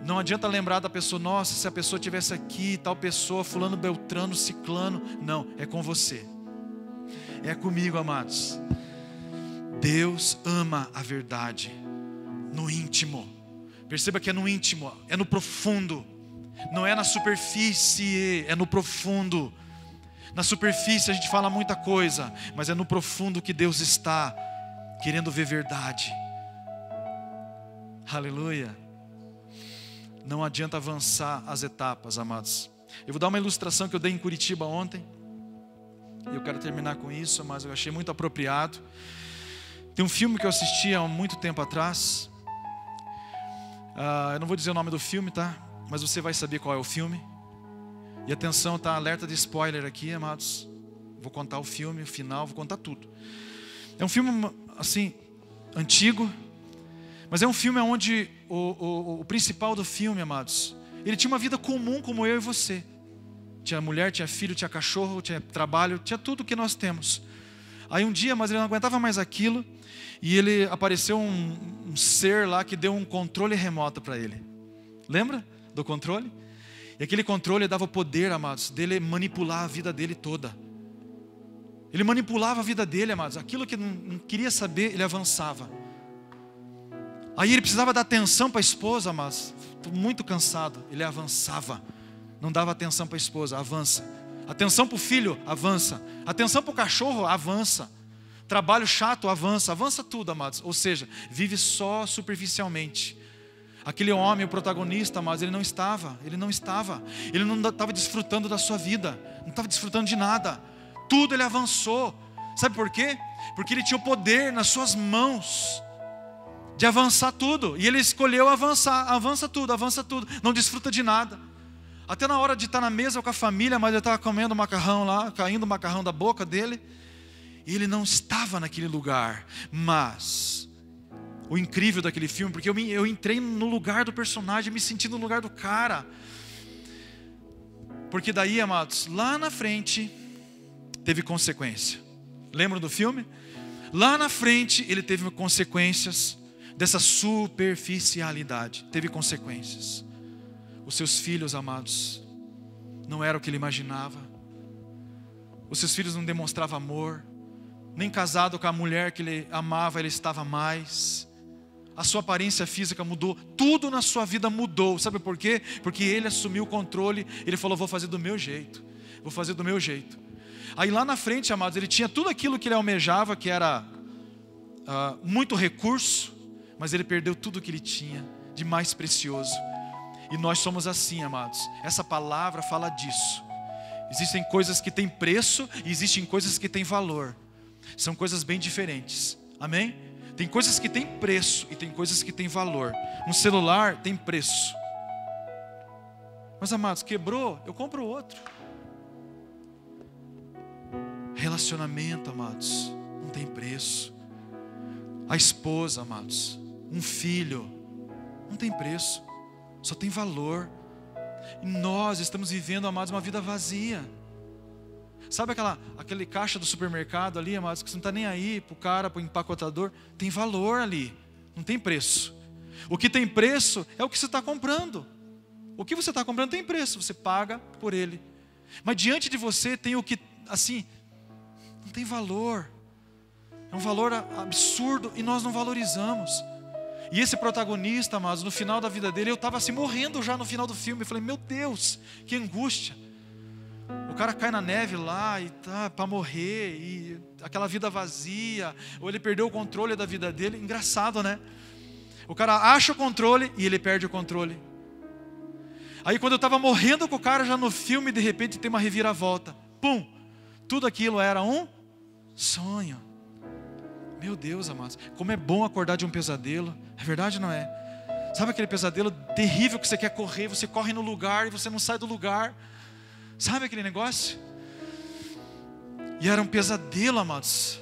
Não adianta lembrar da pessoa: nossa, se a pessoa estivesse aqui, tal pessoa, fulano, beltrano, ciclano. Não, é com você. É comigo, amados. Deus ama a verdade. No íntimo. Perceba que é no íntimo, é no profundo. Não é na superfície, é no profundo. Na superfície a gente fala muita coisa, mas é no profundo que Deus está querendo ver verdade. Aleluia. Não adianta avançar as etapas, amados. Eu vou dar uma ilustração que eu dei em Curitiba ontem. E eu quero terminar com isso, mas eu achei muito apropriado. Tem um filme que eu assisti há muito tempo atrás. Eu não vou dizer o nome do filme, tá? Mas você vai saber qual é o filme. E atenção, tá? Alerta de spoiler aqui, amados. Vou contar o filme, o final, vou contar tudo. É um filme, assim, antigo. Mas é um filme onde o principal do filme, amados, ele tinha uma vida comum como eu e você. Tinha mulher, tinha filho, tinha cachorro, tinha trabalho, tinha tudo que nós temos. Aí um dia, mas ele não aguentava mais aquilo. E ele apareceu um ser lá que deu um controle remoto para ele. Lembra do controle? E aquele controle dava o poder, amados, dele manipular a vida dele toda. Ele manipulava a vida dele, amados. Aquilo que não queria saber, ele avançava. Aí ele precisava dar atenção para a esposa, amados. Estou muito cansado. Ele avançava. Não dava atenção para a esposa, avança. Atenção para o filho, avança. Atenção para o cachorro, avança. Trabalho chato, avança. Avança tudo, amados. Ou seja, vive só superficialmente. Aquele homem, o protagonista, amados, ele não estava. Ele não estava desfrutando da sua vida. Não estava desfrutando de nada. Tudo ele avançou. Sabe por quê? Porque ele tinha o poder nas suas mãos de avançar tudo. E ele escolheu avançar. Avança tudo, não desfruta de nada. Até na hora de estar na mesa com a família, mas ele estava comendo macarrão lá, caindo o macarrão da boca dele. E ele não estava naquele lugar. Mas o incrível daquele filme, porque eu entrei no lugar do personagem, me senti no lugar do cara. Porque daí, amados, lá na frente teve consequência. Lembram do filme? Lá na frente ele teve consequências dessa superficialidade. Teve consequências. Os seus filhos, amados, não era o que ele imaginava. Os seus filhos não demonstravam amor. Nem casado com a mulher que ele amava, ele estava mais. A sua aparência física mudou. Tudo na sua vida mudou. Sabe por quê? Porque ele assumiu o controle. Ele falou: vou fazer do meu jeito. Vou fazer do meu jeito. Aí lá na frente, amados, ele tinha tudo aquilo que ele almejava, que era muito recurso. Mas ele perdeu tudo que ele tinha de mais precioso. E nós somos assim, amados. Essa palavra fala disso. Existem coisas que têm preço e existem coisas que têm valor. São coisas bem diferentes. Amém? Tem coisas que têm preço e tem coisas que têm valor. Um celular tem preço. Mas, amados, quebrou, eu compro outro. Relacionamento, amados, não tem preço. A esposa, amados, um filho, não tem preço, só tem valor. E nós estamos vivendo, amados, uma vida vazia. Sabe aquele caixa do supermercado ali, amados, que você não está nem aí para o cara, para o empacotador? Tem valor ali, não tem preço. O que tem preço é o que você está comprando. O que você está comprando tem preço, você paga por ele. Mas diante de você tem o que, assim, não tem valor. É um valor absurdo e nós não valorizamos. E esse protagonista, amados, no final da vida dele, eu estava assim morrendo já no final do filme. Eu falei, meu Deus, que angústia. O cara cai na neve lá e tá para morrer, e aquela vida vazia, ou ele perdeu o controle da vida dele. Engraçado, né? O cara acha o controle e ele perde o controle. Aí quando eu estava morrendo com o cara já no filme, de repente tem uma reviravolta. Pum! Tudo aquilo era um sonho. Meu Deus, amados, como é bom acordar de um pesadelo. É verdade ou não é? Sabe aquele pesadelo terrível que você quer correr, você corre no lugar e você não sai do lugar. Sabe aquele negócio? E era um pesadelo, amados.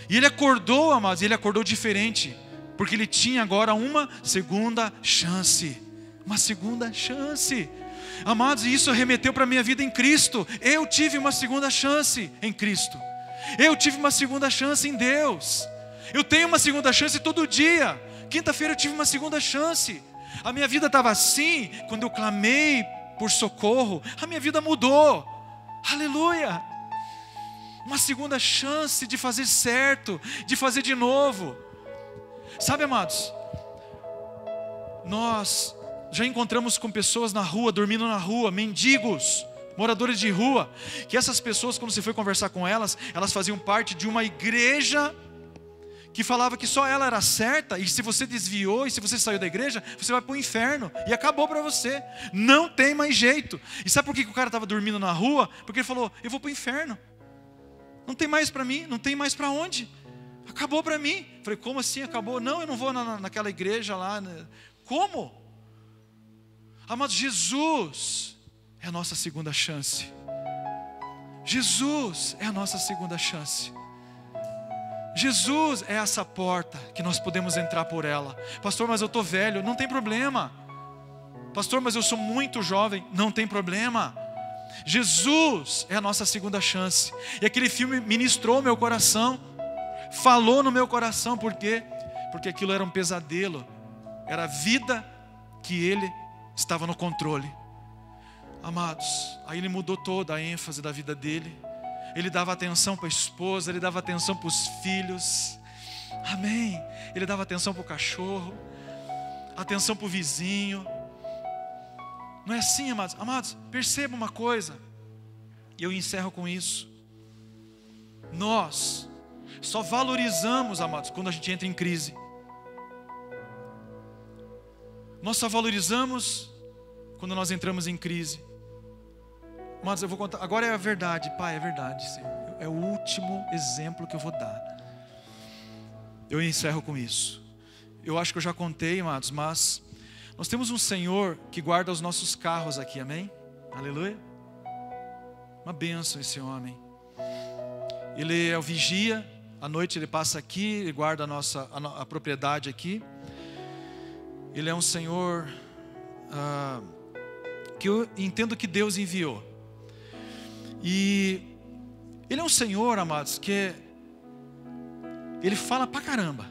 E ele acordou, amados, e ele acordou diferente. Porque ele tinha agora uma segunda chance. Uma segunda chance. Amados, e isso remeteu para a minha vida em Cristo. Eu tive uma segunda chance em Cristo. Eu tive uma segunda chance em Deus. Eu tenho uma segunda chance todo dia. Quinta-feira eu tive uma segunda chance. A minha vida estava assim, quando eu clamei por socorro, a minha vida mudou. Aleluia. Uma segunda chance de fazer certo, de fazer de novo. Sabe, amados, nós já encontramos com pessoas na rua, dormindo na rua, mendigos, moradores de rua, que essas pessoas, quando você foi conversar com elas, elas faziam parte de uma igreja que falava que só ela era certa, e se você desviou, e se você saiu da igreja, você vai para o inferno, e acabou para você, não tem mais jeito. E sabe por que o cara estava dormindo na rua? Porque ele falou, eu vou para o inferno, não tem mais para mim, não tem mais para onde, acabou para mim. Falei, como assim acabou? Não, eu não vou naquela igreja lá. Como? Amados, Jesus é a nossa segunda chance. Jesus é a nossa segunda chance. Jesus é essa porta que nós podemos entrar por ela. Pastor, mas eu estou velho. Não tem problema. Pastor, mas eu sou muito jovem. Não tem problema. Jesus é a nossa segunda chance. E aquele filme ministrou meu coração, falou no meu coração. Por quê? Porque aquilo era um pesadelo. Era a vida que ele estava no controle. Amados, aí ele mudou toda a ênfase da vida dele. Ele dava atenção para a esposa, ele dava atenção para os filhos. Amém. Ele dava atenção para o cachorro, atenção para o vizinho. Não é assim, amados? Amados, perceba uma coisa, e eu encerro com isso. Nós só valorizamos, amados, quando a gente entra em crise. Nós só valorizamos quando nós entramos em crise. Mas eu vou contar, agora é a verdade, Pai, é verdade. É o último exemplo que eu vou dar. Eu encerro com isso. Eu acho que eu já contei, amados, mas nós temos um Senhor que guarda os nossos carros aqui, amém? Aleluia. Uma bênção esse homem. Ele é o vigia, à noite ele passa aqui, ele guarda a propriedade aqui. Ele é um Senhor que eu entendo que Deus enviou. E ele é um Senhor, amados, que ele fala pra caramba.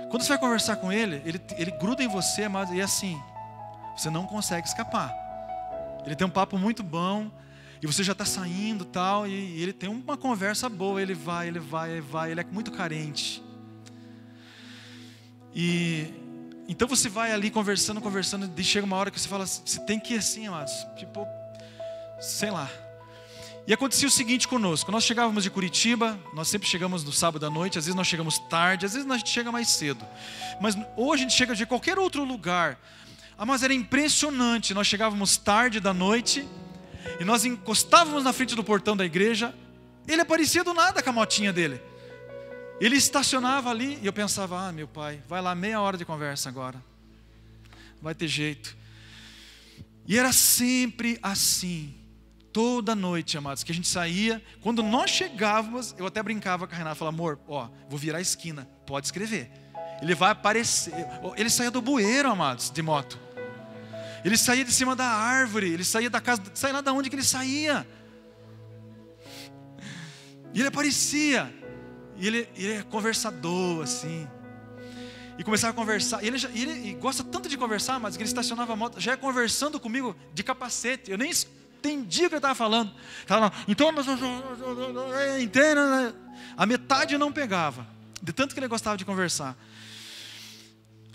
Quando você vai conversar com ele gruda em você, amados, e assim, você não consegue escapar. Ele tem um papo muito bom, e você já está saindo e tal, e ele tem uma conversa boa, ele vai, ele é muito carente. E então você vai ali conversando, e chega uma hora que você fala, você tem que ir assim, amados, tipo, sei lá. E acontecia o seguinte conosco, nós chegávamos de Curitiba, nós sempre chegamos no sábado à noite, às vezes nós chegamos tarde, às vezes a gente chega mais cedo. Mas hoje a gente chega de qualquer outro lugar. Mas era impressionante, nós chegávamos tarde da noite, e nós encostávamos na frente do portão da igreja, ele aparecia do nada com a motinha dele. Ele estacionava ali e eu pensava, meu pai, vai lá, meia hora de conversa agora. Vai ter jeito. E era sempre assim, toda noite, amados, que a gente saía. Quando nós chegávamos, eu até brincava com a Renata, falava, amor, vou virar a esquina, pode escrever. Ele vai aparecer. Ele saía do bueiro, amados, de moto. Ele saía de cima da árvore, ele saía da casa, saía lá de onde que ele saía. E ele aparecia, e ele é conversador, assim. E começava a conversar, e ele gosta tanto de conversar, mas que ele estacionava a moto, já ia conversando comigo de capacete, eu nem entendi o que ele estava falando. Então, entenda, a metade eu não pegava, de tanto que ele gostava de conversar.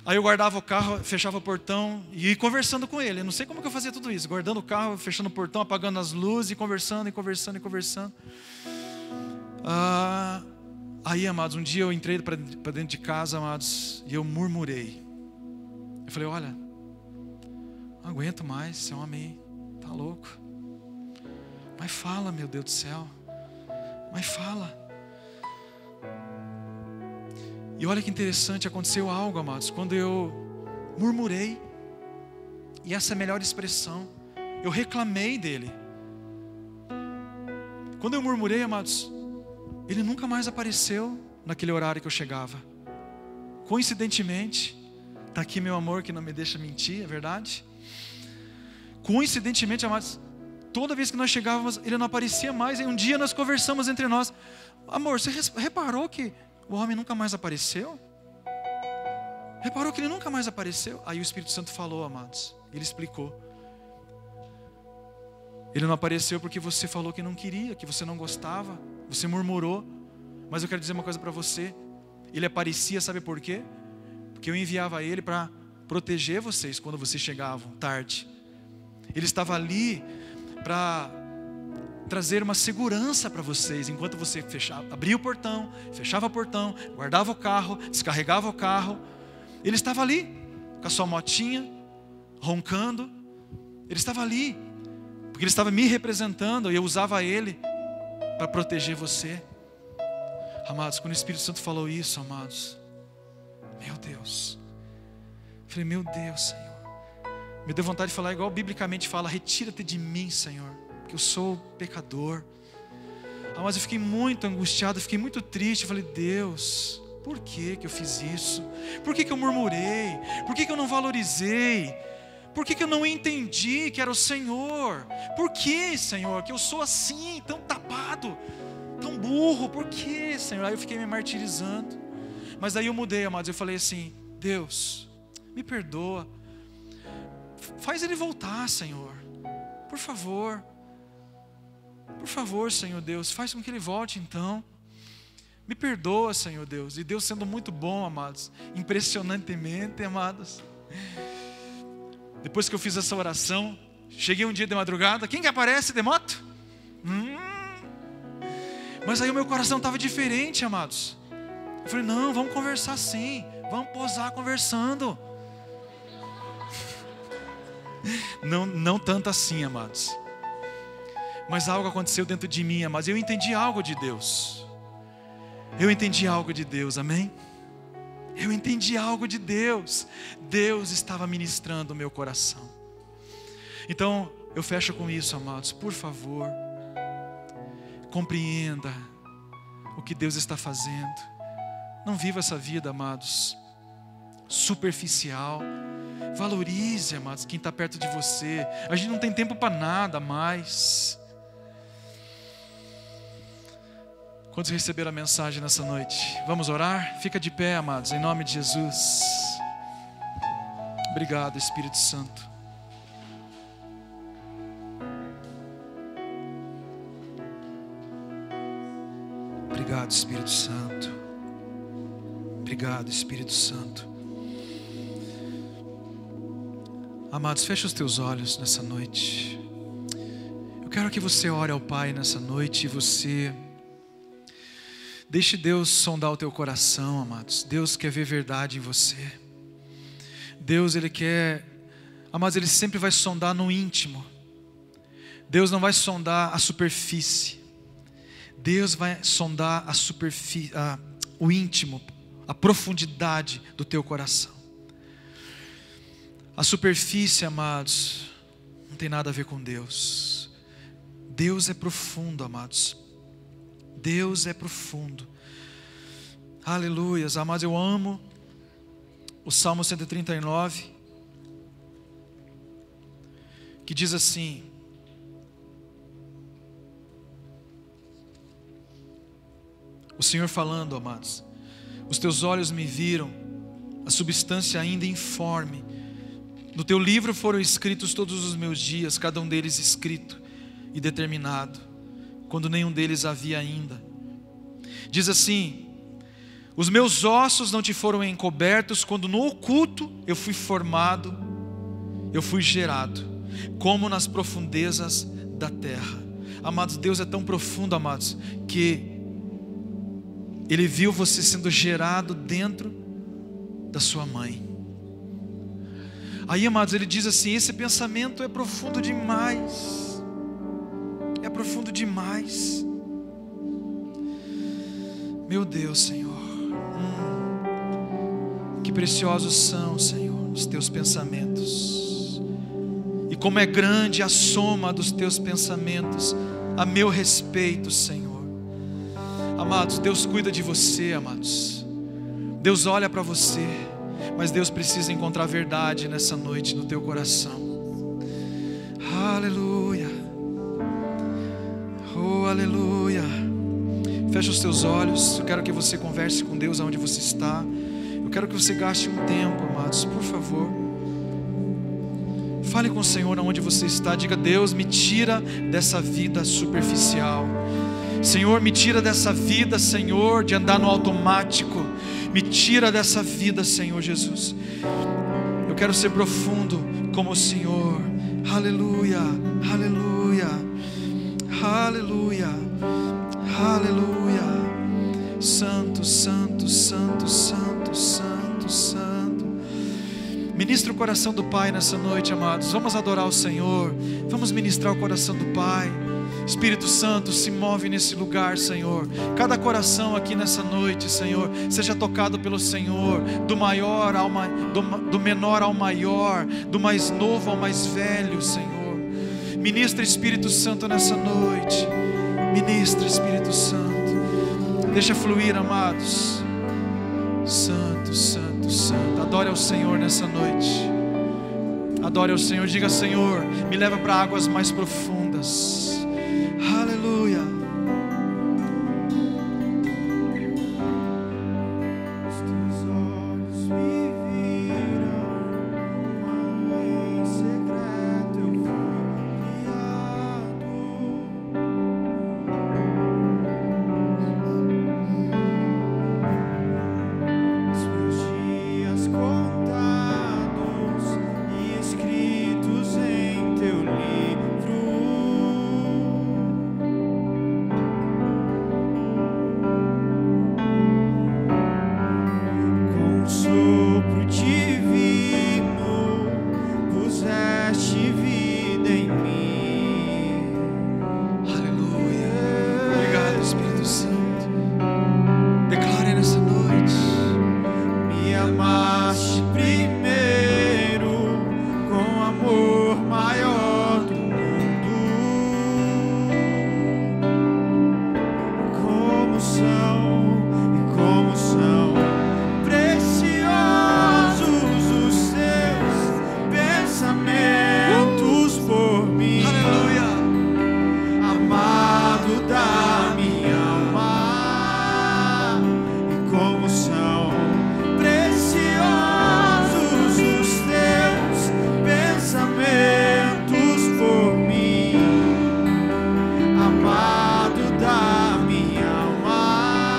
Aí eu guardava o carro, fechava o portão e ia conversando com ele. Eu não sei como que eu fazia tudo isso, guardando o carro, fechando o portão, apagando as luzes, e conversando. Aí, amados, um dia eu entrei para dentro de casa, amados, e eu murmurei. Eu falei, olha, não aguento mais, esse homem tá louco. Mas fala, meu Deus do céu, mas fala. E olha que interessante, aconteceu algo, amados, quando eu murmurei, e essa é a melhor expressão, eu reclamei dele. Quando eu murmurei, amados, ele nunca mais apareceu naquele horário que eu chegava. Coincidentemente, está aqui meu amor que não me deixa mentir, é verdade? Coincidentemente, amados, toda vez que nós chegávamos, ele não aparecia mais. E um dia nós conversamos entre nós, amor, você reparou que o homem nunca mais apareceu? Reparou que ele nunca mais apareceu? Aí o Espírito Santo falou, amados, ele explicou. Ele não apareceu porque você falou que não queria, que você não gostava, você murmurou. Mas eu quero dizer uma coisa para você, ele aparecia, sabe por quê? Porque eu enviava ele para proteger vocês quando vocês chegavam tarde. Ele estava ali para trazer uma segurança para vocês, enquanto você abria o portão, fechava o portão, guardava o carro, descarregava o carro. Ele estava ali, com a sua motinha, roncando. Ele estava ali, porque ele estava me representando, e eu usava ele para proteger você. Amados, quando o Espírito Santo falou isso, amados, meu Deus, eu falei, meu Deus, Senhor, me deu vontade de falar igual biblicamente fala, retira-te de mim, Senhor, que eu sou pecador. Mas eu fiquei muito angustiado, fiquei muito triste. Eu falei, Deus, por que eu fiz isso? Por que eu murmurei? Por que eu não valorizei? Por que eu não entendi que era o Senhor? Por que, Senhor, que eu sou assim, tão tapado, tão burro? Por que, Senhor? Aí eu fiquei me martirizando. Mas aí eu mudei, amados, eu falei assim, Deus, me perdoa, faz ele voltar, Senhor, por favor, Senhor Deus, faz com que ele volte então. Me perdoa, Senhor Deus. E Deus sendo muito bom, amados, impressionantemente, amados, depois que eu fiz essa oração, cheguei um dia de madrugada, quem que aparece de moto? Mas aí o meu coração estava diferente, amados. Eu falei, não, vamos conversar sim, vamos posar conversando. Não tanto assim, amados, mas algo aconteceu dentro de mim, amados. Eu entendi algo de Deus. Eu entendi algo de Deus, amém? Eu entendi algo de Deus. Deus estava ministrando o meu coração. Então, eu fecho com isso, amados. Por favor, compreenda o que Deus está fazendo. Não viva essa vida, amados, superficial. Valorize, amados, quem está perto de você. A gente não tem tempo para nada mais. Quantos receberam a mensagem nessa noite? Vamos orar? Fica de pé, amados, em nome de Jesus. Obrigado, Espírito Santo. Obrigado, Espírito Santo. Obrigado, Espírito Santo. Amados, fecha os teus olhos nessa noite. Eu quero que você ore ao Pai nessa noite e você deixe Deus sondar o teu coração, amados. Deus quer ver verdade em você. Deus, Ele quer, amados, Ele sempre vai sondar no íntimo. Deus não vai sondar a superfície. Deus vai sondar a superfície, o íntimo, a profundidade do teu coração. A superfície, amados, não tem nada a ver com Deus. Deus é profundo, amados. Deus é profundo. Aleluias, amados, eu amo o Salmo 139, que diz assim: o Senhor falando, amados: os teus olhos me viram, a substância ainda informe. No teu livro foram escritos todos os meus dias, cada um deles escrito e determinado, quando nenhum deles havia ainda. Diz assim: os meus ossos não te foram encobertos, quando no oculto eu fui formado, eu fui gerado, como nas profundezas da terra. Amados, Deus é tão profundo, amados, que Ele viu você sendo gerado dentro da sua mãe. Aí, amados, Ele diz assim: esse pensamento é profundo demais. É profundo demais. Meu Deus, Senhor. Que preciosos são, Senhor, os teus pensamentos. E como é grande a soma dos teus pensamentos a meu respeito, Senhor. Amados, Deus cuida de você, amados. Deus olha para você, mas Deus precisa encontrar verdade nessa noite no teu coração. Aleluia. Oh, aleluia. Fecha os teus olhos. Eu quero que você converse com Deus aonde você está. Eu quero que você gaste um tempo, amados, por favor. Fale com o Senhor aonde você está. Diga: Deus, me tira dessa vida superficial. Senhor, me tira dessa vida, Senhor, de andar no automático. Me tira dessa vida, Senhor Jesus. Eu quero ser profundo como o Senhor. Aleluia, aleluia, aleluia, aleluia. Santo, santo, santo, santo, santo, santo. Ministra o coração do Pai nessa noite, amados. Vamos adorar o Senhor. Vamos ministrar o coração do Pai. Espírito Santo, se move nesse lugar, Senhor. Cada coração aqui nessa noite, Senhor, seja tocado pelo Senhor, do menor ao maior, do mais novo ao mais velho, Senhor. Ministra, Espírito Santo, nessa noite. Ministra, Espírito Santo. Deixa fluir, amados. Santo, santo, santo. Adore ao Senhor nessa noite. Adore ao Senhor. Diga: Senhor, me leva para águas mais profundas. Aleluia. Os teus olhos me viram, em secreto eu fui criado. Os meus dias contados e escritos em teu livro. Sopro divino, puseste vida em mim. Aleluia. Obrigado, Espírito Santo. Declare nessa noite. Me amaste primeiro com amor maior do mundo. Como são preciosos os teus pensamentos por mim. Aleluia. Amado da minha alma, e como são preciosos os teus pensamentos por mim. Amado da minha alma,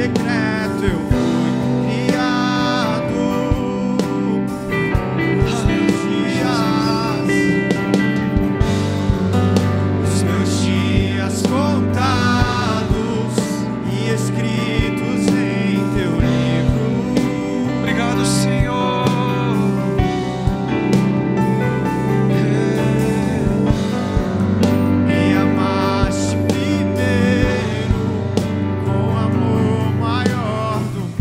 secreto eu fui criado. Os meus dias contados e escritos em teu livro. Obrigado, Senhor. Me amaste primeiro com amor maior do mundo.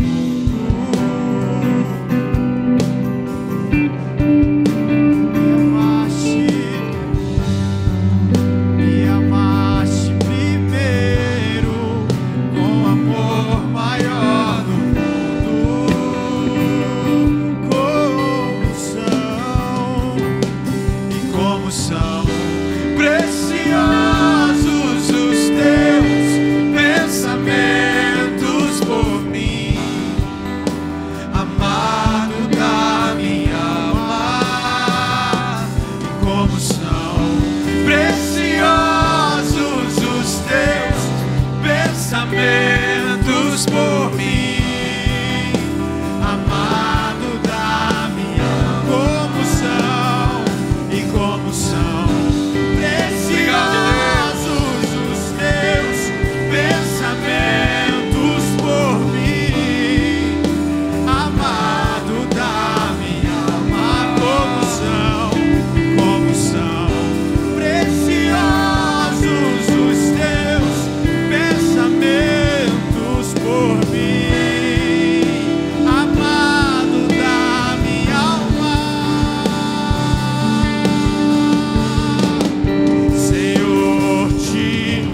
Me amaste primeiro com amor maior do mundo. Como são preciosos os teus pensamentos por mim, amado da minha alma. E como são preciosos os teus pensamentos por mim, amado da minha alma. Como são e como são preciosos os teus pensamentos por mim, amado da minha alma. Como são preciosos os teus pensamentos por mim, amado da minha alma. Senhor, te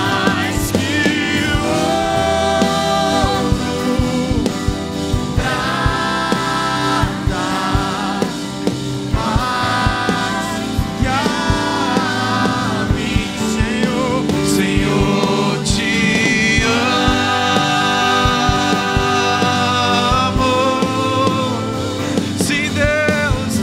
mais que ouro, prata, mais que a mim, Senhor, Senhor, te amo. Sim, Deus,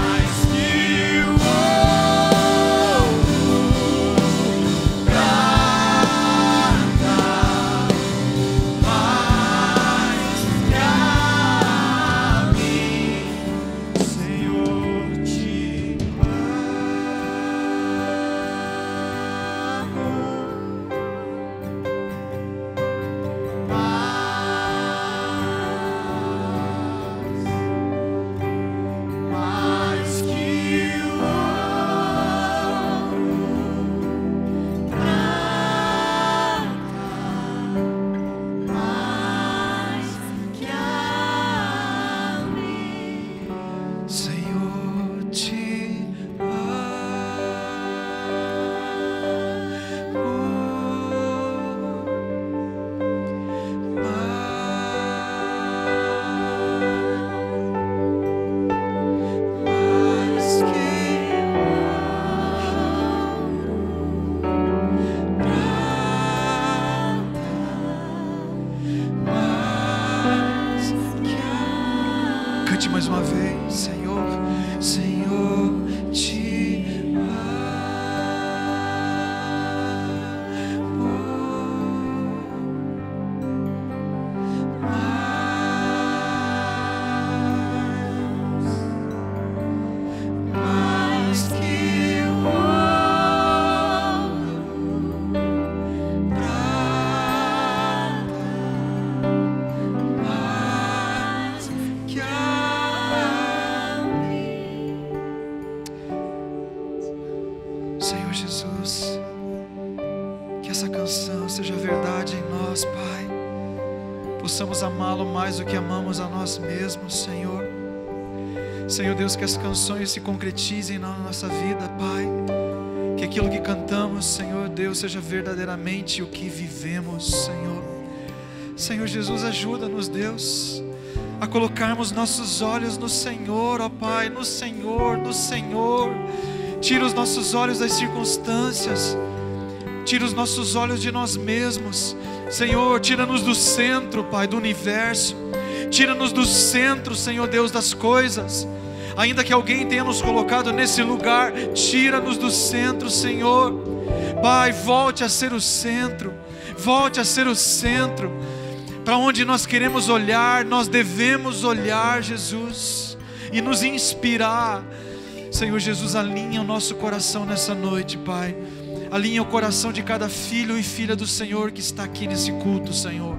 mais que o ouro, prata, mais que a mim, Senhor, te mais que o ouro, prata, mais que a mim, Senhor, te mais que cante mais uma vez, Senhor, Senhor, te mais que o ouro, prata, mais que a mim. Senhor Jesus, que essa canção seja verdade em nós, Pai. Possamos amá-lo mais do que amamos a nós mesmos, Senhor. Senhor Deus, que as canções se concretizem na nossa vida, Pai. Que aquilo que cantamos, Senhor Deus, seja verdadeiramente o que vivemos, Senhor. Senhor Jesus, ajuda-nos, Deus, a colocarmos nossos olhos no Senhor, ó Pai, no Senhor, no Senhor. Tira os nossos olhos das circunstâncias, Tira os nossos olhos de nós mesmos. Senhor, tira-nos do centro, Pai, do universo. Tira-nos do centro, Senhor Deus, das coisas. Ainda que alguém tenha nos colocado nesse lugar, tira-nos do centro, Senhor. Pai, volte a ser o centro. Volte a ser o centro. Para onde nós queremos olhar, nós devemos olhar, Jesus, e nos inspirar. Senhor Jesus, alinha o nosso coração nessa noite, Pai. Alinha o coração de cada filho e filha do Senhor que está aqui nesse culto, Senhor.